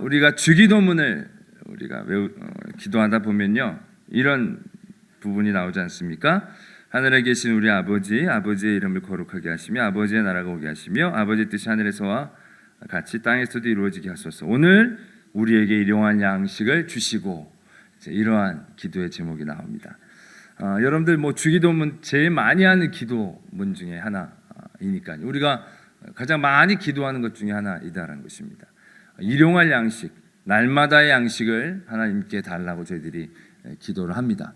우리가 주기도문을 우리가 기도하다 보면요, 이런 부분이 나오지 않습니까? 하늘에 계신 우리 아버지, 아버지의 이름을 거룩하게 하시며 아버지의 나라가 오게 하시며 아버지의 뜻이 하늘에서와 같이 땅에서도 이루어지게 하소서. 오늘 우리에게 일용할 양식을 주시고, 이러한 기도의 제목이 나옵니다. 여러분들 주기도문 제일 많이 하는 기도문 중에 하나이니까요. 우리가 가장 많이 기도하는 것 중에 하나이다라는 것입니다. 일용할 양식, 날마다의 양식을 하나님께 달라고 저희들이 기도를 합니다.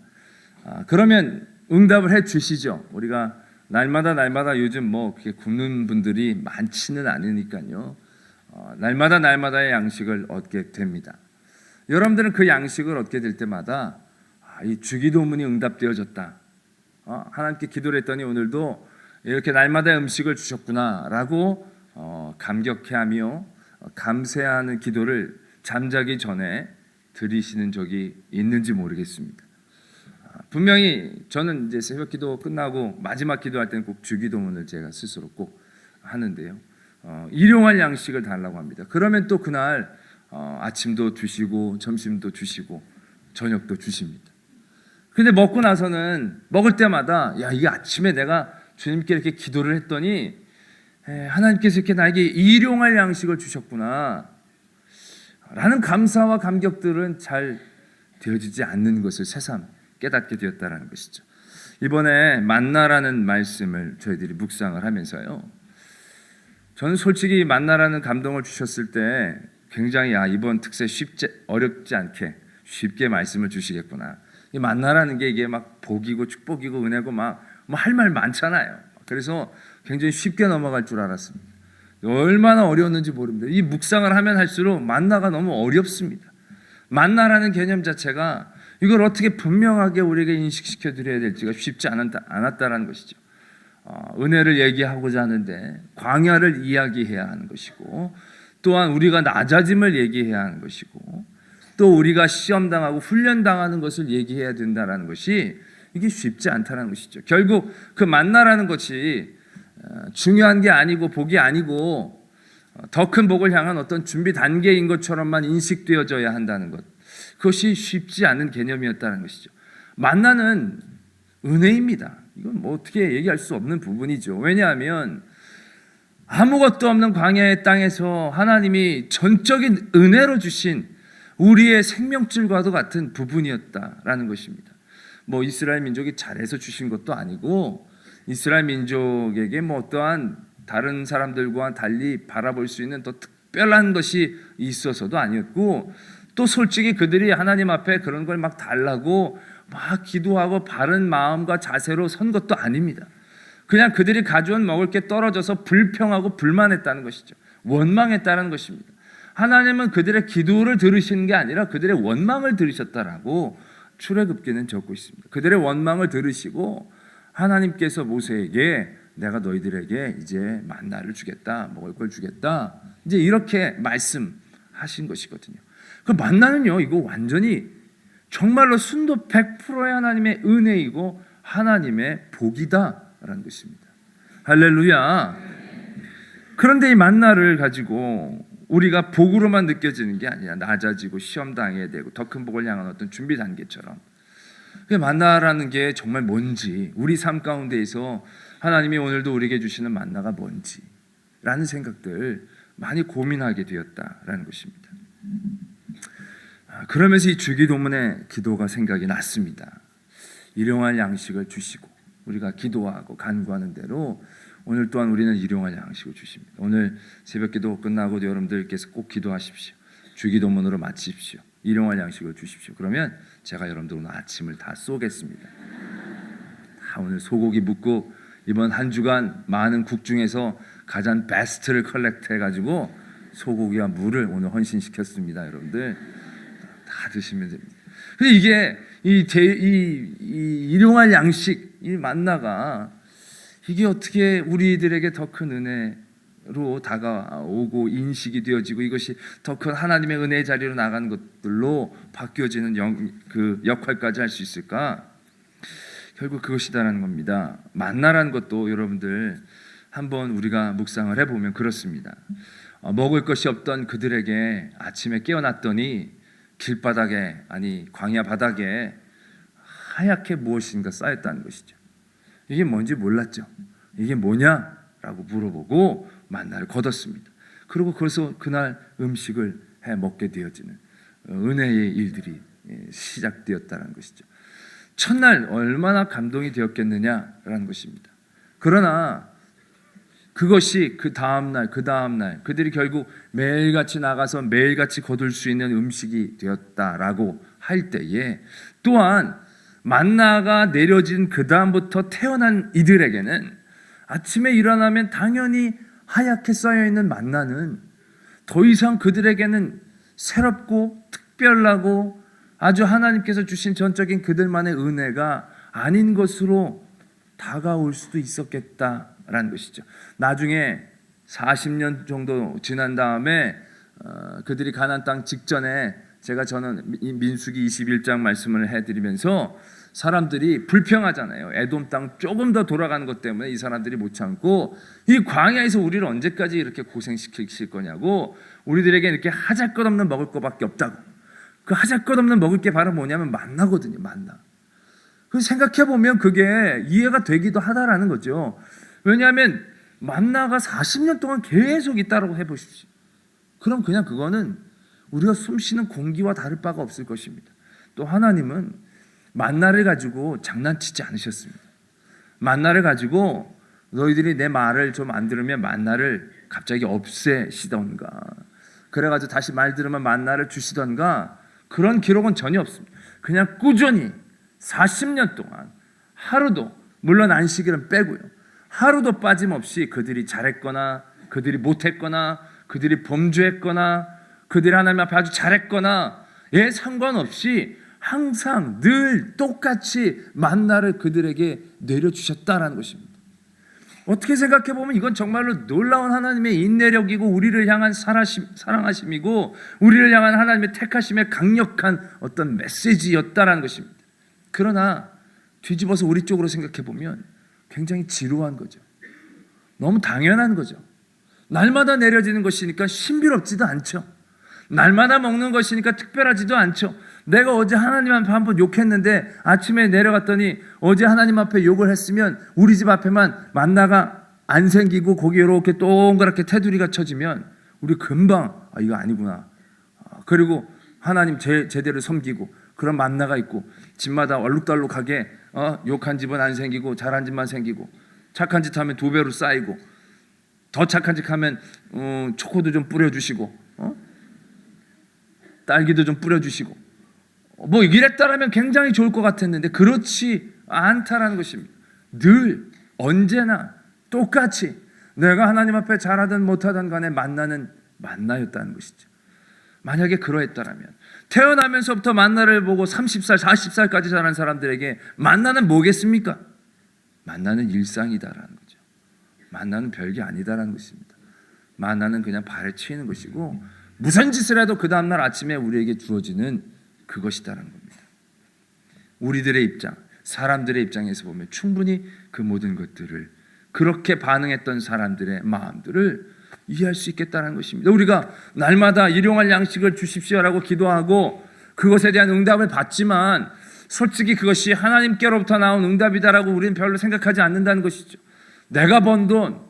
그러면 응답을 해 주시죠. 우리가 날마다 요즘 그렇게 굶는 분들이 많지는 않으니까요. 날마다의 양식을 얻게 됩니다. 여러분들은 그 양식을 얻게 될 때마다 이 주기도문이 응답되어졌다, 하나님께 기도를 했더니 오늘도 이렇게 날마다 음식을 주셨구나라고 감격해하며 감사하는 기도를 잠자기 전에 드리시는 적이 있는지 모르겠습니다. 분명히 저는 이제 새벽기도 끝나고 마지막 기도할 때는 꼭 주기도문을 제가 스스로 꼭 하는데요. 일용할 양식을 달라고 합니다. 그러면 또 그날 아침도 주시고 점심도 주시고 저녁도 주십니다. 근데 먹고 나서는 먹을 때마다 이게 아침에 내가 주님께 이렇게 기도를 했더니 하나님께서 이렇게 나에게 일용할 양식을 주셨구나 라는 감사와 감격들은 잘 되어지지 않는 것을 새삼 깨닫게 되었다는 것이죠. 이번에 만나라는 말씀을 저희들이 묵상을 하면서요, 저는 솔직히 만나라는 감동을 주셨을 때 굉장히 이번 특세 어렵지 않게 쉽게 말씀을 주시겠구나. 이 만나라는 게 이게 막 복이고 축복이고 은혜고 할 말 많잖아요. 그래서 굉장히 쉽게 넘어갈 줄 알았습니다. 얼마나 어려웠는지 모릅니다. 이 묵상을 하면 할수록 만나가 너무 어렵습니다. 만나라는 개념 자체가 이걸 어떻게 분명하게 우리에게 인식시켜 드려야 될지가 쉽지 않았다라는 것이죠. 은혜를 얘기하고자 하는데 광야를 이야기해야 하는 것이고, 또한 우리가 낮아짐을 얘기해야 하는 것이고, 또 우리가 시험당하고 훈련당하는 것을 얘기해야 된다는 것이 이게 쉽지 않다는 것이죠. 결국 그 만나라는 것이 중요한 게 아니고 복이 아니고 더 큰 복을 향한 어떤 준비 단계인 것처럼만 인식되어져야 한다는 것, 그것이 쉽지 않은 개념이었다는 것이죠. 만나는 은혜입니다. 이건 어떻게 얘기할 수 없는 부분이죠. 왜냐하면 아무것도 없는 광야의 땅에서 하나님이 전적인 은혜로 주신 우리의 생명줄과도 같은 부분이었다라는 것입니다. 이스라엘 민족이 잘해서 주신 것도 아니고, 이스라엘 민족에게 어떠한 다른 사람들과 달리 바라볼 수 있는 더 특별한 것이 있어서도 아니었고, 또 솔직히 그들이 하나님 앞에 그런 걸 달라고 기도하고 바른 마음과 자세로 선 것도 아닙니다. 그냥 그들이 가져온 먹을 게 떨어져서 불평하고 불만했다는 것이죠. 원망했다는 것입니다. 하나님은 그들의 기도를 들으시는 게 아니라 그들의 원망을 들으셨다라고 출애굽기는 적고 있습니다. 그들의 원망을 들으시고 하나님께서 모세에게 내가 너희들에게 이제 만나를 주겠다, 먹을 걸 주겠다, 이제 이렇게 말씀하신 것이거든요. 그 만나는요, 이거 완전히 정말로 순도 100%의 하나님의 은혜이고 하나님의 복이다라는 것입니다. 할렐루야. 그런데 이 만나를 가지고 우리가 복으로만 느껴지는 게 아니라 낮아지고 시험 당해야 되고 더 큰 복을 향한 어떤 준비 단계처럼, 만나라는 게 정말 뭔지, 우리 삶 가운데에서 하나님이 오늘도 우리에게 주시는 만나가 뭔지라는 생각들 많이 고민하게 되었다라는 것입니다. 그러면서 이 주기도문의 기도가 생각이 났습니다. 일용할 양식을 주시고 우리가 기도하고 간구하는 대로 오늘 또한 우리는 일용할 양식을 주십니다. 오늘 새벽기도 끝나고 여러분들께서 꼭 기도하십시오. 주기도문으로 마치십시오. 일용할 양식을 주십시오. 그러면 제가 여러분들 오늘 아침을 다 쏘겠습니다. 오늘 소고기 묵고 이번 한 주간 많은 국 중에서 가장 베스트를 컬렉트 해가지고 소고기와 물을 오늘 헌신시켰습니다. 여러분들 다 드시면 됩니다. 근데 이게 이 일용할 양식, 이 만나가 이게 어떻게 우리들에게 더 큰 은혜로 다가오고 인식이 되어지고 이것이 더 큰 하나님의 은혜의 자리로 나가는 것들로 바뀌어지는 그 역할까지 할 수 있을까? 결국 그것이다라는 겁니다. 만나라는 것도 여러분들 한번 우리가 묵상을 해보면 그렇습니다. 먹을 것이 없던 그들에게 아침에 깨어났더니 길바닥에, 아니 광야 바닥에 하얗게 무엇인가 쌓였다는 것이죠. 이게 뭔지 몰랐죠. 이게 뭐냐라고 물어보고 만나를 거뒀습니다. 그리고 그래서 그날 음식을 해 먹게 되어지는 은혜의 일들이 시작되었다는 것이죠. 첫날 얼마나 감동이 되었겠느냐라는 것입니다. 그러나 그것이 그 다음날 그들이 결국 매일같이 나가서 매일같이 거둘 수 있는 음식이 되었다라고 할 때에, 또한 만나가 내려진 그 다음부터 태어난 이들에게는 아침에 일어나면 당연히 하얗게 쌓여있는 만나는 더 이상 그들에게는 새롭고 특별하고 아주 하나님께서 주신 전적인 그들만의 은혜가 아닌 것으로 다가올 수도 있었겠다라는 것이죠. 나중에 40년 정도 지난 다음에 그들이 가나안 땅 직전에 저는 민수기 21장 말씀을 해드리면서 사람들이 불평하잖아요. 에돔 땅 조금 더 돌아가는 것 때문에 이 사람들이 못 참고 이 광야에서 우리를 언제까지 이렇게 고생시키실 거냐고, 우리들에게 이렇게 하잘것없는 먹을 거밖에 없다고. 그 하잘것없는 먹을 게 바로 뭐냐면 만나거든요. 만나. 그 생각해보면 그게 이해가 되기도 하다라는 거죠. 왜냐하면 만나가 40년 동안 계속 있다라고 해보십시오. 그럼 그냥 그거는 우리가 숨쉬는 공기와 다를 바가 없을 것입니다. 또 하나님은 만나를 가지고 장난치지 않으셨습니다. 만나를 가지고 너희들이 내 말을 좀 안 들으면 만나를 갑자기 없애시던가, 그래가지고 다시 말 들으면 만나를 주시던가, 그런 기록은 전혀 없습니다. 그냥 꾸준히 40년 동안 하루도, 물론 안식일은 빼고요, 하루도 빠짐없이 그들이 잘했거나 그들이 못했거나 그들이 범죄했거나 그들이 하나님 앞에 아주 잘했거나 상관없이 항상 늘 똑같이 만나를 그들에게 내려주셨다라는 것입니다. 어떻게 생각해보면 이건 정말로 놀라운 하나님의 인내력이고 우리를 향한 사랑하심이고 우리를 향한 하나님의 택하심의 강력한 어떤 메시지였다라는 것입니다. 그러나 뒤집어서 우리 쪽으로 생각해보면 굉장히 지루한 거죠. 너무 당연한 거죠. 날마다 내려지는 것이니까 신비롭지도 않죠. 날마다 먹는 것이니까 특별하지도 않죠. 내가 어제 하나님 앞에 한번 욕했는데 아침에 내려갔더니 어제 하나님 앞에 욕을 했으면 우리 집 앞에만 만나가 안 생기고 거기에 이렇게 동그랗게 테두리가 쳐지면 우리 금방 이거 아니구나. 그리고 하나님 제대로 섬기고 그런 만나가 있고 집마다 얼룩덜룩하게 욕한 집은 안 생기고 잘한 집만 생기고, 착한 짓 하면 2배로 쌓이고, 더 착한 짓 하면 초코도 좀 뿌려주시고 딸기도 좀 뿌려주시고, 뭐 이랬다라면 굉장히 좋을 것 같았는데 그렇지 않다라는 것입니다. 늘 언제나 똑같이 내가 하나님 앞에 잘하든 못하든 간에 만나는 만나였다는 것이죠. 만약에 그러했다라면 태어나면서부터 만나를 보고 30살 40살까지 자란 사람들에게 만나는 뭐겠습니까? 만나는 일상이다라는 거죠. 만나는 별게 아니다라는 것입니다. 만나는 그냥 발에 치이는 것이고 무슨 짓을 해도 그 다음날 아침에 우리에게 주어지는 그것이다라는 겁니다. 우리들의 입장, 사람들의 입장에서 보면 충분히 그 모든 것들을, 그렇게 반응했던 사람들의 마음들을 이해할 수 있겠다는 것입니다. 우리가 날마다 일용할 양식을 주십시오라고 기도하고 그것에 대한 응답을 받지만 솔직히 그것이 하나님께로부터 나온 응답이다라고 우리는 별로 생각하지 않는다는 것이죠. 내가 번 돈,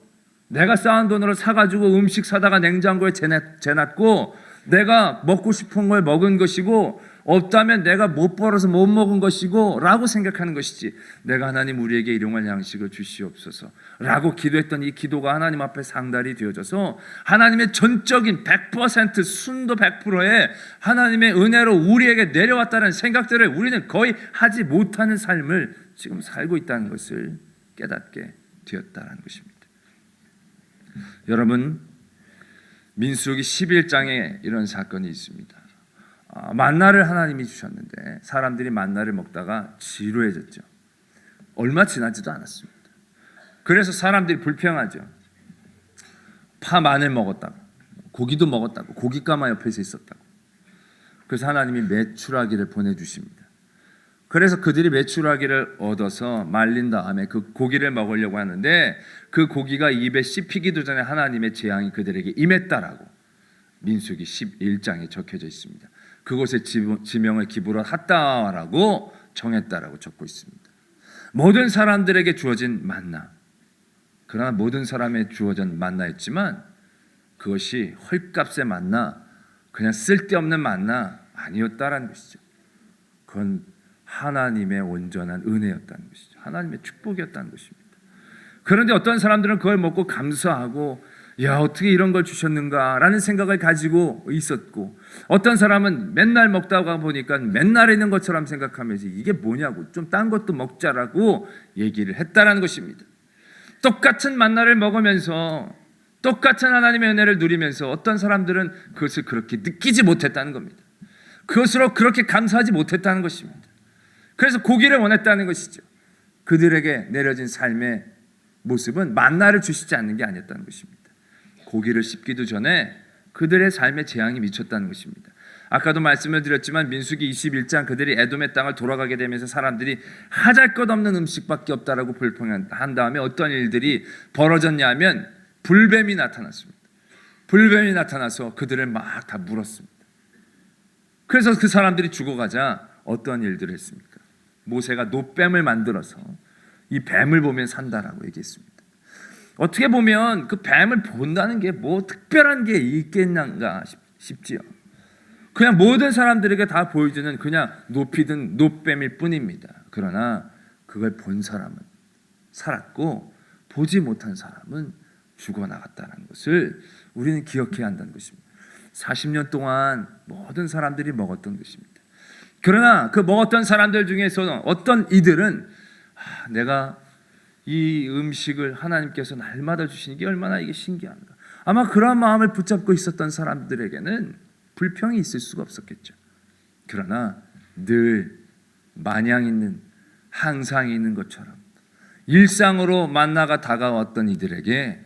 내가 쌓은 돈으로 사가지고 음식 사다가 냉장고에 재놨고 내가 먹고 싶은 걸 먹은 것이고 없다면 내가 못 벌어서 못 먹은 것이고 라고 생각하는 것이지, 내가 하나님 우리에게 일용할 양식을 주시옵소서 라고 기도했던 이 기도가 하나님 앞에 상달이 되어져서 하나님의 전적인 100% 순도 100%의 하나님의 은혜로 우리에게 내려왔다는 생각들을 우리는 거의 하지 못하는 삶을 지금 살고 있다는 것을 깨닫게 되었다는 것입니다. 여러분, 민수기 11장에 이런 사건이 있습니다. 만나를 하나님이 주셨는데 사람들이 만나를 먹다가 지루해졌죠. 얼마 지나지도 않았습니다. 그래서 사람들이 불평하죠. 파 마늘 먹었다고, 고기도 먹었다고, 고깃가마 옆에서 있었다고. 그래서 하나님이 메추라기를 보내주십니다. 그래서 그들이 메추라기를 얻어서 말린 다음에 그 고기를 먹으려고 하는데 그 고기가 입에 씹히기도 전에 하나님의 재앙이 그들에게 임했다라고 민수기 11장에 적혀져 있습니다. 그곳에 지명을 기브롯 핫다라고 정했다라고 적고 있습니다. 모든 사람들에게 주어진 만나, 그러나 모든 사람에 주어진 만나였지만 그것이 헐값의 만나, 그냥 쓸데없는 만나 아니었다라는 것이죠. 그건 하나님의 온전한 은혜였다는 것이죠. 하나님의 축복이었다는 것입니다. 그런데 어떤 사람들은 그걸 먹고 감사하고 야, 어떻게 이런 걸 주셨는가라는 생각을 가지고 있었고, 어떤 사람은 맨날 먹다가 보니까 맨날 있는 것처럼 생각하면서 이게 뭐냐고 좀 딴 것도 먹자라고 얘기를 했다라는 것입니다. 똑같은 만나를 먹으면서 똑같은 하나님의 은혜를 누리면서 어떤 사람들은 그것을 그렇게 느끼지 못했다는 겁니다. 그것으로 그렇게 감사하지 못했다는 것입니다. 그래서 고기를 원했다는 것이죠. 그들에게 내려진 삶의 모습은 만나를 주시지 않는 게 아니었다는 것입니다. 고기를 씹기도 전에 그들의 삶에 재앙이 미쳤다는 것입니다. 아까도 말씀을 드렸지만 민수기 21장 그들이 에돔의 땅을 돌아가게 되면서 사람들이 하잘것없는 음식밖에 없다라고 불평한 다음에 어떤 일들이 벌어졌냐 하면 불뱀이 나타났습니다. 불뱀이 나타나서 그들을 막 다 물었습니다. 그래서 그 사람들이 죽어가자 어떤 일들을 했습니까? 모세가 노뱀을 만들어서 이 뱀을 보면 산다라고 얘기했습니다. 어떻게 보면 그 뱀을 본다는 게 뭐 특별한 게 있겠는가 싶지요. 그냥 모든 사람들에게 다 보여주는 그냥 높이든 노뱀일 뿐입니다. 그러나 그걸 본 사람은 살았고 보지 못한 사람은 죽어나갔다는 것을 우리는 기억해야 한다는 것입니다. 40년 동안 모든 사람들이 먹었던 것입니다. 그러나 그 먹었던 사람들 중에서 어떤 이들은 내가 이 음식을 하나님께서 날마다 주시는 게 얼마나 이게 신기한가. 아마 그러한 마음을 붙잡고 있었던 사람들에게는 불평이 있을 수가 없었겠죠. 그러나 늘 마냥 있는, 항상 있는 것처럼 일상으로 만나가 다가왔던 이들에게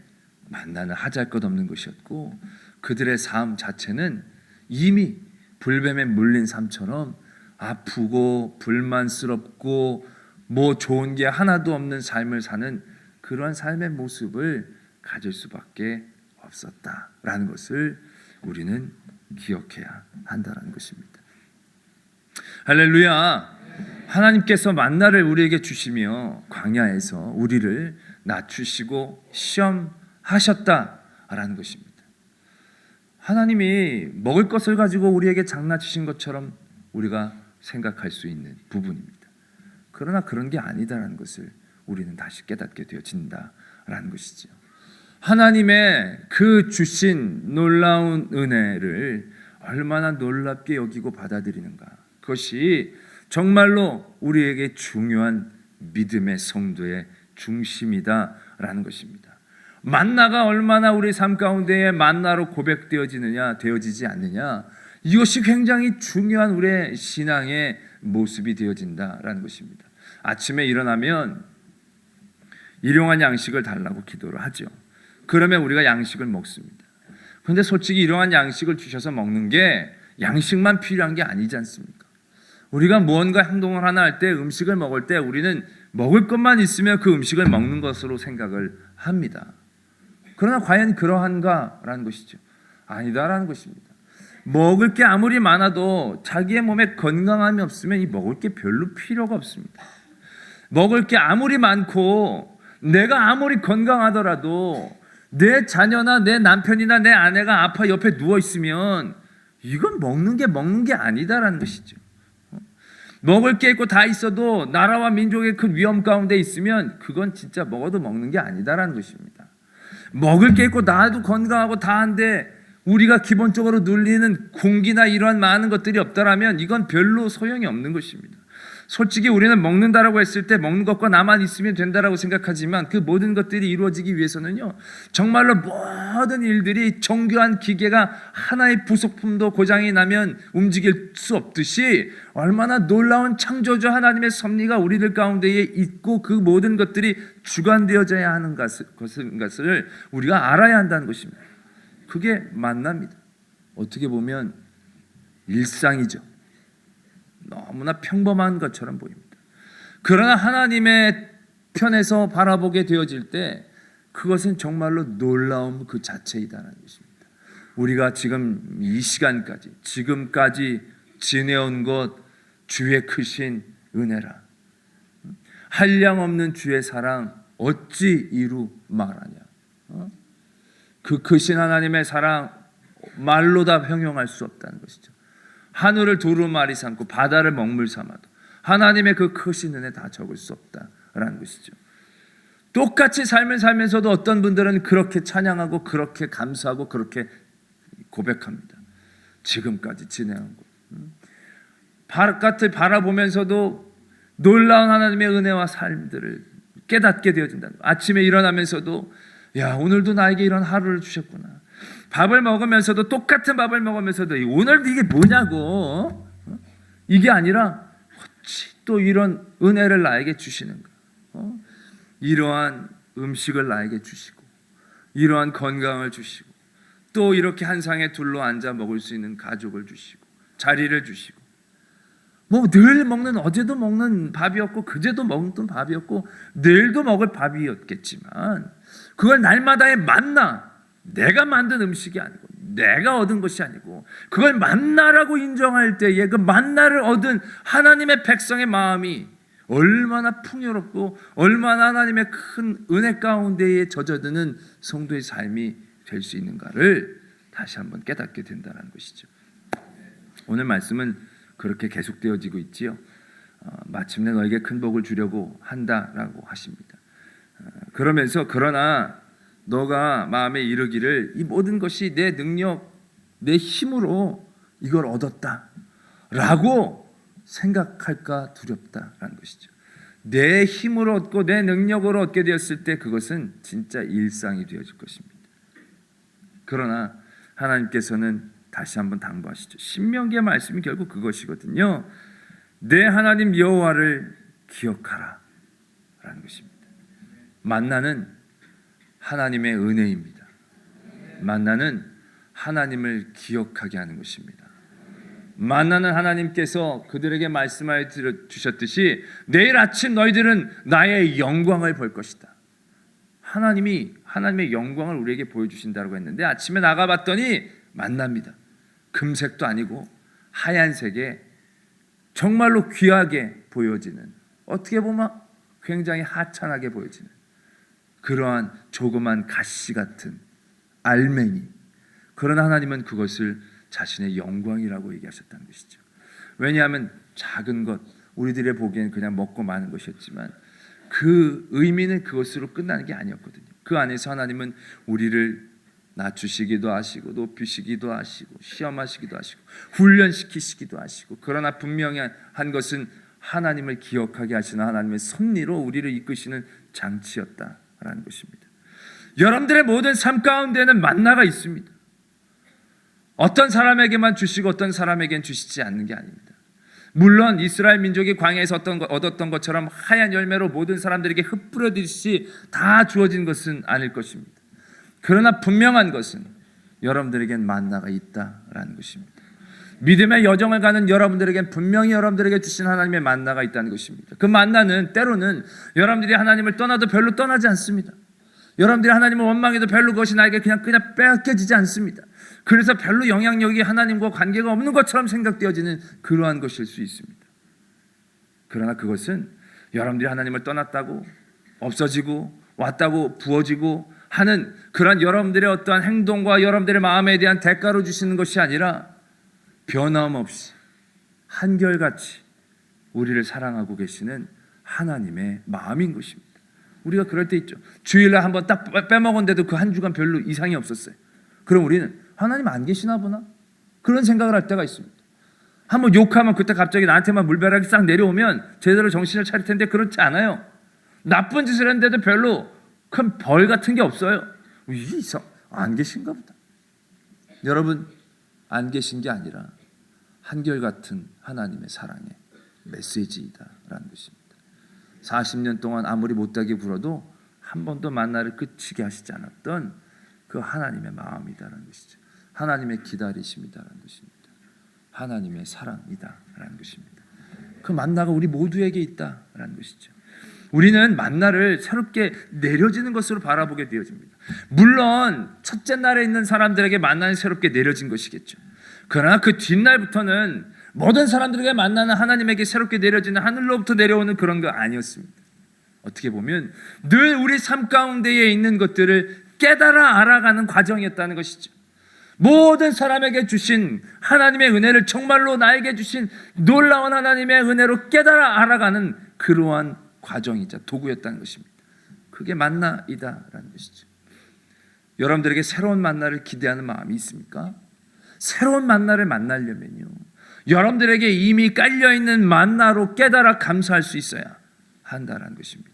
만나는 하잘것없는 것이었고, 그들의 삶 자체는 이미 불뱀에 물린 삶처럼 아프고 불만스럽고 뭐 좋은 게 하나도 없는 삶을 사는 그러한 삶의 모습을 가질 수밖에 없었다라는 것을 우리는 기억해야 한다는 것입니다. 할렐루야. 하나님께서 만나를 우리에게 주시며 광야에서 우리를 낮추시고 시험하셨다라는 것입니다. 하나님이 먹을 것을 가지고 우리에게 장난치신 것처럼 우리가 생각할 수 있는 부분입니다. 그러나 그런 게 아니다라는 것을 우리는 다시 깨닫게 되어진다라는 것이죠. 하나님의 그 주신 놀라운 은혜를 얼마나 놀랍게 여기고 받아들이는가, 그것이 정말로 우리에게 중요한 믿음의 성도의 중심이다라는 것입니다. 만나가 얼마나 우리 삶 가운데에 만나로 고백되어지느냐, 되어지지 않느냐, 이것이 굉장히 중요한 우리의 신앙의 모습이 되어진다라는 것입니다. 아침에 일어나면 일용할 양식을 달라고 기도를 하죠. 그러면 우리가 양식을 먹습니다. 그런데 솔직히 일용할 양식을 주셔서 먹는 게 양식만 필요한 게 아니지 않습니까? 우리가 무언가 행동을 하나 할 때, 음식을 먹을 때 우리는 먹을 것만 있으면 그 음식을 먹는 것으로 생각을 합니다. 그러나 과연 그러한가라는 것이죠. 아니다라는 것입니다. 먹을 게 아무리 많아도 자기의 몸에 건강함이 없으면 이 먹을 게 별로 필요가 없습니다. 먹을 게 아무리 많고 내가 아무리 건강하더라도 내 자녀나 내 남편이나 내 아내가 아파 옆에 누워 있으면 이건 먹는 게 아니다라는 것이죠. 먹을 게 있고 다 있어도 나라와 민족의 큰 위험 가운데 있으면 그건 진짜 먹어도 먹는 게 아니다라는 것입니다. 먹을 게 있고 나도 건강하고 다 한데 우리가 기본적으로 누리는 공기나 이러한 많은 것들이 없다라면 이건 별로 소용이 없는 것입니다. 솔직히 우리는 먹는다라고 했을 때 먹는 것과 나만 있으면 된다라고 생각하지만 그 모든 것들이 이루어지기 위해서는요, 정말로 모든 일들이 정교한 기계가 하나의 부속품도 고장이 나면 움직일 수 없듯이 얼마나 놀라운 창조주 하나님의 섭리가 우리들 가운데에 있고 그 모든 것들이 주관되어져야 하는 것을 우리가 알아야 한다는 것입니다. 그게 만납니다. 어떻게 보면 일상이죠. 너무나 평범한 것처럼 보입니다. 그러나 하나님의 편에서 바라보게 되어질 때 그것은 정말로 놀라움 그 자체이다라는 것입니다. 우리가 지금 이 시간까지 지금까지 지내온 것 주의 크신 은혜라. 한량없는 주의 사랑 어찌 이루 말하냐. 그 크신 하나님의 사랑 말로 다 형용할 수 없다는 것이죠. 하늘을 두루마리 삼고 바다를 먹물 삼아도 하나님의 그 크신 은혜 다 적을 수 없다라는 것이죠. 똑같이 삶을 살면서도 어떤 분들은 그렇게 찬양하고 그렇게 감사하고 그렇게 고백합니다. 지금까지 지내온 것. 바깥을 바라보면서도 놀라운 하나님의 은혜와 삶들을 깨닫게 되어진다는 것. 아침에 일어나면서도 야, 오늘도 나에게 이런 하루를 주셨구나. 밥을 먹으면서도 똑같은 밥을 먹으면서도 오늘도 이게 뭐냐고. 이게 아니라 어찌 또 이런 은혜를 나에게 주시는가. 이러한 음식을 나에게 주시고 이러한 건강을 주시고 또 이렇게 한 상에 둘러 앉아 먹을 수 있는 가족을 주시고 자리를 주시고 뭐 늘 먹는 어제도 먹는 밥이었고 그제도 먹던 밥이었고 내일도 먹을 밥이었겠지만 그걸 날마다의 만나, 내가 만든 음식이 아니고 내가 얻은 것이 아니고 그걸 만나라고 인정할 때에 그 만나를 얻은 하나님의 백성의 마음이 얼마나 풍요롭고 얼마나 하나님의 큰 은혜 가운데에 젖어드는 성도의 삶이 될 수 있는가를 다시 한번 깨닫게 된다는 것이죠. 오늘 말씀은 그렇게 계속되어지고 있지요. 마침내 너에게 큰 복을 주려고 한다라고 하십니다. 그러면서 그러나 너가 마음에 이르기를 이 모든 것이 내 능력, 내 힘으로 이걸 얻었다라고 생각할까 두렵다라는 것이죠. 내 힘으로 얻고 내 능력으로 얻게 되었을 때 그것은 진짜 일상이 되어질 것입니다. 그러나 하나님께서는 다시 한번 당부하시죠. 신명기의 말씀이 결국 그것이거든요. 내 하나님 여호와를 기억하라 라는 것입니다. 만나는 하나님의 은혜입니다. 만나는 하나님을 기억하게 하는 것입니다. 만나는 하나님께서 그들에게 말씀하여 주셨듯이 내일 아침 너희들은 나의 영광을 볼 것이다. 하나님이 하나님의 영광을 우리에게 보여주신다고 했는데 아침에 나가봤더니 만납니다. 금색도 아니고 하얀색에 정말로 귀하게 보여지는, 어떻게 보면 굉장히 하찮하게 보여지는 그러한 조그만 가시 같은 알맹이. 그러나 하나님은 그것을 자신의 영광이라고 얘기하셨다는 것이죠. 왜냐하면 작은 것, 우리들의 보기엔 그냥 먹고 마는 것이었지만 그 의미는 그것으로 끝나는 게 아니었거든요. 그 안에서 하나님은 우리를 낮추시기도 하시고 높이시기도 하시고 시험하시기도 하시고 훈련시키시기도 하시고, 그러나 분명히 한 것은 하나님을 기억하게 하시는 하나님의 섭리로 우리를 이끄시는 장치였다라는 것입니다. 여러분들의 모든 삶 가운데는 만나가 있습니다. 어떤 사람에게만 주시고 어떤 사람에겐 주시지 않는 게 아닙니다. 물론 이스라엘 민족이 광야에서 얻었던 것처럼 하얀 열매로 모든 사람들에게 흩뿌려지듯이 다 주어진 것은 아닐 것입니다. 그러나 분명한 것은 여러분들에겐 만나가 있다라는 것입니다. 믿음의 여정을 가는 여러분들에겐 분명히 여러분들에게 주신 하나님의 만나가 있다는 것입니다. 그 만나는 때로는 여러분들이 하나님을 떠나도 별로 떠나지 않습니다. 여러분들이 하나님을 원망해도 별로 그것이 나에게 그냥 빼앗겨지지 않습니다. 그래서 별로 영향력이 하나님과 관계가 없는 것처럼 생각되어지는 그러한 것일 수 있습니다. 그러나 그것은 여러분들이 하나님을 떠났다고 없어지고 왔다고 부어지고 하는 그런 여러분들의 어떠한 행동과 여러분들의 마음에 대한 대가로 주시는 것이 아니라 변함없이 한결같이 우리를 사랑하고 계시는 하나님의 마음인 것입니다. 우리가 그럴 때 있죠. 주일날 한번 딱 빼먹었는데도 그 한 주간 별로 이상이 없었어요. 그럼 우리는 하나님 안 계시나 보나? 그런 생각을 할 때가 있습니다. 한번 욕하면 그때 갑자기 나한테만 물벼락이 싹 내려오면 제대로 정신을 차릴 텐데 그렇지 않아요. 나쁜 짓을 했는데도 별로 큰 벌 같은 게 없어요. 이게 안 계신가 보다. 여러분, 안 계신 게 아니라 한결같은 하나님의 사랑의 메시지이다라는 것입니다. 40년 동안 아무리 못되게 굴어도 한 번도 만나를 끝이게 하시지 않았던 그 하나님의 마음이다라는 것이죠. 하나님의 기다리심이다라는 것입니다. 하나님의 사랑이다라는 것입니다. 그 만나가 우리 모두에게 있다라는 것이죠. 우리는 만나를 새롭게 내려지는 것으로 바라보게 되어집니다. 물론 첫째 날에 있는 사람들에게 만나는 새롭게 내려진 것이겠죠. 그러나 그 뒷날부터는 모든 사람들에게 만나는 하나님에게 새롭게 내려지는 하늘로부터 내려오는 그런 거 아니었습니다. 어떻게 보면 늘 우리 삶 가운데에 있는 것들을 깨달아 알아가는 과정이었다는 것이죠. 모든 사람에게 주신 하나님의 은혜를 정말로 나에게 주신 놀라운 하나님의 은혜로 깨달아 알아가는 그러한 과정이자 도구였다는 것입니다. 그게 만나이다라는 것이죠. 여러분들에게 새로운 만나를 기대하는 마음이 있습니까? 새로운 만나를 만나려면요, 여러분들에게 이미 깔려있는 만나로 깨달아 감사할 수 있어야 한다는 것입니다.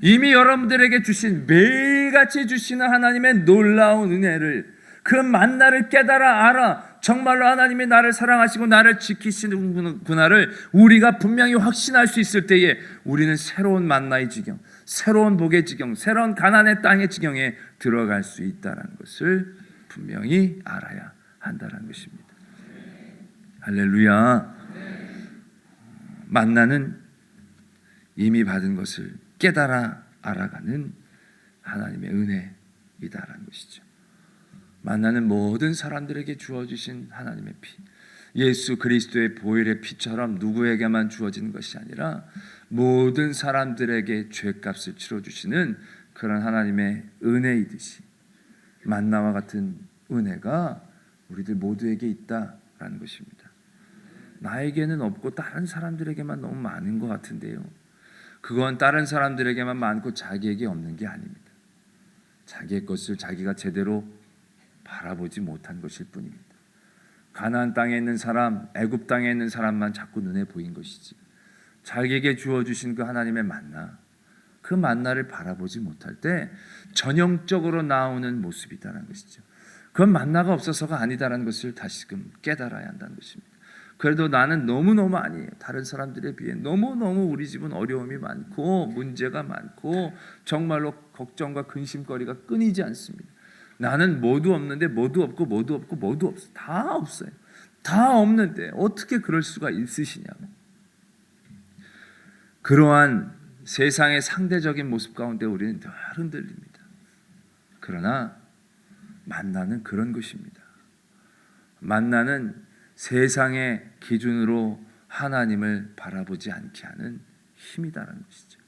이미 여러분들에게 주신, 매일같이 주시는 하나님의 놀라운 은혜를, 그 만나를 깨달아 알아 정말로 하나님이 나를 사랑하시고 나를 지키시는구나를 우리가 분명히 확신할 수 있을 때에 우리는 새로운 만나의 지경, 새로운 복의 지경, 새로운 가나안의 땅의 지경에 들어갈 수 있다는 것을 분명히 알아야 한다는 것입니다. 할렐루야. 만나는 이미 받은 것을 깨달아 알아가는 하나님의 은혜이다라는 것이죠. 만나는 모든 사람들에게 주어주신 하나님의 피, 예수 그리스도의 보혈의 피처럼 누구에게만 주어지는 것이 아니라 모든 사람들에게 죄값을 치러주시는 그런 하나님의 은혜이듯이 만나와 같은 은혜가 우리들 모두에게 있다라는 것입니다. 나에게는 없고 다른 사람들에게만 너무 많은 것 같은데요, 그건 다른 사람들에게만 많고 자기에게 없는 게 아닙니다. 자기의 것을 자기가 제대로 바라보지 못한 것일 뿐입니다. 가나안 땅에 있는 사람, 애굽 땅에 있는 사람만 자꾸 눈에 보인 것이지, 자기에게 주어주신 그 하나님의 만나, 그 만나를 바라보지 못할 때 전형적으로 나오는 모습이다라는 것이죠. 그건 만나가 없어서가 아니다라는 것을 다시금 깨달아야 한다는 것입니다. 그래도 나는 너무너무 아니에요. 다른 사람들에 비해 너무너무 우리 집은 어려움이 많고 문제가 많고 정말로 걱정과 근심거리가 끊이지 않습니다. 나는 모두 없는데 모두 없고 모두 없고 모두 없어. 다 없어요. 다 없는데 어떻게 그럴 수가 있으시냐고. 그러한 세상의 상대적인 모습 가운데 우리는 늘 흔들립니다. 그러나 만나는 그런 것입니다. 만나는 세상의 기준으로 하나님을 바라보지 않게 하는 힘이다라는 것이죠.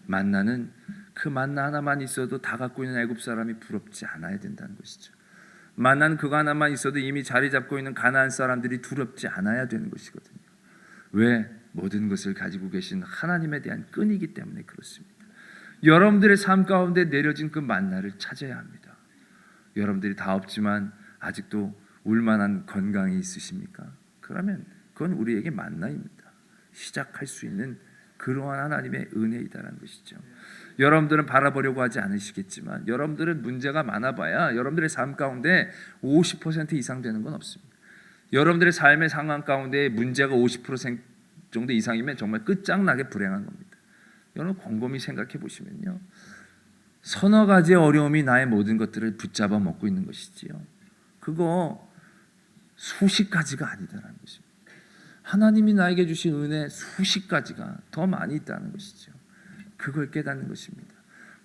만나는 그 만나 하나만 있어도 다 갖고 있는 애굽 사람이 부럽지 않아야 된다는 것이죠. 만나는 그거 하나만 있어도 이미 자리 잡고 있는 가나안 사람들이 두렵지 않아야 되는 것이거든요. 왜? 모든 것을 가지고 계신 하나님에 대한 끈이기 때문에 그렇습니다. 여러분들의 삶 가운데 내려진 그 만나를 찾아야 합니다. 여러분들이 다 없지만 아직도 울만한 건강이 있으십니까? 그러면 그건 우리에게 만나입니다. 시작할 수 있는 그러한 하나님의 은혜이다라는 것이죠. 여러분들은 바라보려고 하지 않으시겠지만 여러분들은 문제가 많아봐야 여러분들의 삶 가운데 50% 이상 되는 건 없습니다. 여러분들의 삶의 상황 가운데 문제가 50% 정도 이상이면 정말 끝장나게 불행한 겁니다. 여러분 곰곰이 생각해 보시면요, 서너 가지의 어려움이 나의 모든 것들을 붙잡아 먹고 있는 것이지요, 그거 수십 가지가 아니다라는 것입니다. 하나님이 나에게 주신 은혜 수십 가지가 더 많이 있다는 것이죠. 그걸 깨닫는 것입니다.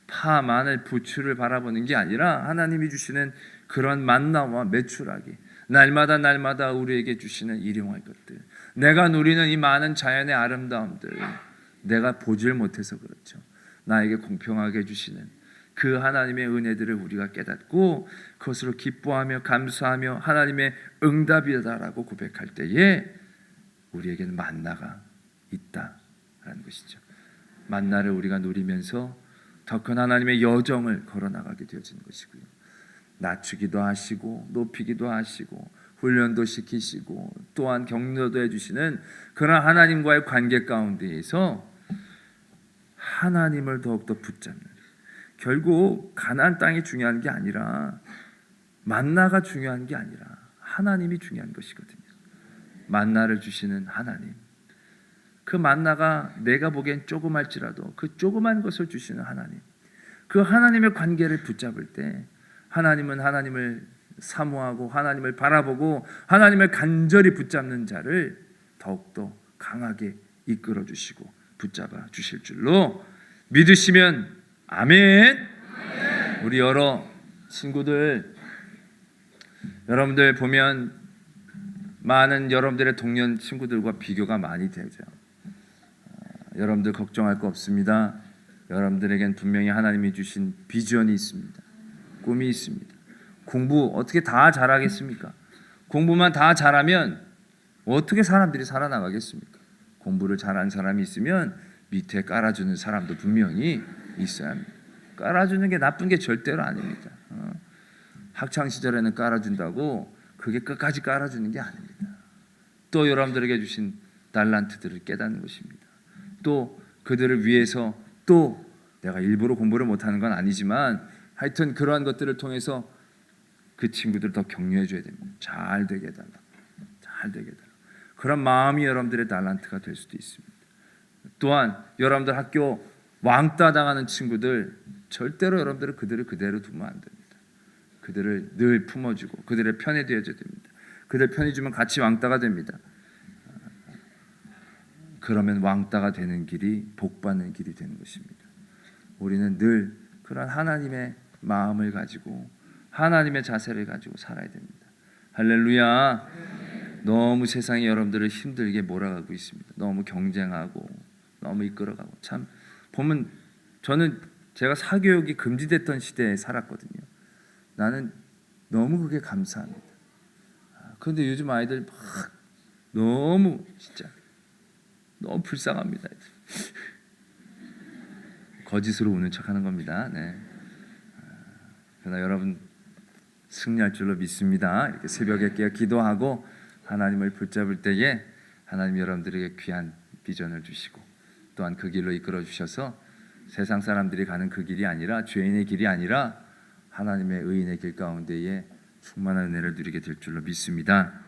파, 마늘, 부추를 바라보는 게 아니라 하나님이 주시는 그런 만나와 메추라기, 날마다 날마다 우리에게 주시는 일용할 것들, 내가 누리는 이 많은 자연의 아름다움들, 내가 보질 못해서 그렇죠. 나에게 공평하게 주시는 그 하나님의 은혜들을 우리가 깨닫고 그것으로 기뻐하며 감사하며 하나님의 응답이다라고 고백할 때에 우리에게는 만나가 있다라는 것이죠. 만나를 우리가 누리면서 더 큰 하나님의 여정을 걸어나가게 되어지는 것이고요. 낮추기도 하시고 높이기도 하시고 훈련도 시키시고 또한 격려도 해주시는 그런 하나님과의 관계 가운데에서 하나님을 더욱더 붙잡는, 결국 가나안 땅이 중요한 게 아니라 만나가 중요한 게 아니라 하나님이 중요한 것이거든요. 만나를 주시는 하나님, 그 만나가 내가 보기엔 조그말지라도 그 조그만 것을 주시는 하나님, 그 하나님의 관계를 붙잡을 때 하나님은 하나님을 사모하고 하나님을 바라보고 하나님을 간절히 붙잡는 자를 더욱더 강하게 이끌어 주시고 붙잡아 주실 줄로 믿으시면 아멘. 우리 여러 친구들, 여러분들 보면 많은 여러분들의 동년 친구들과 비교가 많이 되죠. 여러분들 걱정할 거 없습니다. 여러분들에겐 분명히 하나님이 주신 비전이 있습니다. 꿈이 있습니다. 공부 어떻게 다 잘하겠습니까? 공부만 다 잘하면 어떻게 사람들이 살아나가겠습니까? 공부를 잘한 사람이 있으면 밑에 깔아주는 사람도 분명히 있어야 합니다. 깔아주는 게 나쁜 게 절대로 아닙니다. 학창 시절에는 깔아준다고 그게 끝까지 깔아주는 게 아닙니다. 또 여러분들에게 주신 달란트들을 깨닫는 것입니다. 또 그들을 위해서 또 내가 일부러 공부를 못하는 건 아니지만 하여튼 그러한 것들을 통해서 그 친구들을 더 격려해 줘야 됩니다. 잘 되게 해달라. 잘 되게 해달라. 그런 마음이 여러분들의 달란트가 될 수도 있습니다. 또한 여러분들 학교 왕따 당하는 친구들 절대로 여러분들은 그들을 그대로 두면 안 됩니다. 그들을 늘 품어주고 그들의 편이 되어줘야 됩니다. 그들 편이 주면 같이 왕따가 됩니다. 그러면 왕따가 되는 길이 복받는 길이 되는 것입니다. 우리는 늘 그런 하나님의 마음을 가지고 하나님의 자세를 가지고 살아야 됩니다. 할렐루야. 너무 세상이 여러분들을 힘들게 몰아가고 있습니다. 너무 경쟁하고 너무 이끌어가고 참 보면 저는 제가 사교육이 금지됐던 시대에 살았거든요. 나는 너무 그게 감사합니다. 그런데 요즘 아이들 막 너무 진짜 너무 불쌍합니다. 거짓으로 우는 척하는 겁니다. 네. 그러나 여러분 승리할 줄로 믿습니다. 이렇게 새벽에 깨어 기도하고 하나님을 붙잡을 때에 하나님 여러분들에게 귀한 비전을 주시고 또한 그 길로 이끌어 주셔서 세상 사람들이 가는 그 길이 아니라 죄인의 길이 아니라 하나님의 의인의 길 가운데에 충만한 은혜를 누리게 될 줄로 믿습니다.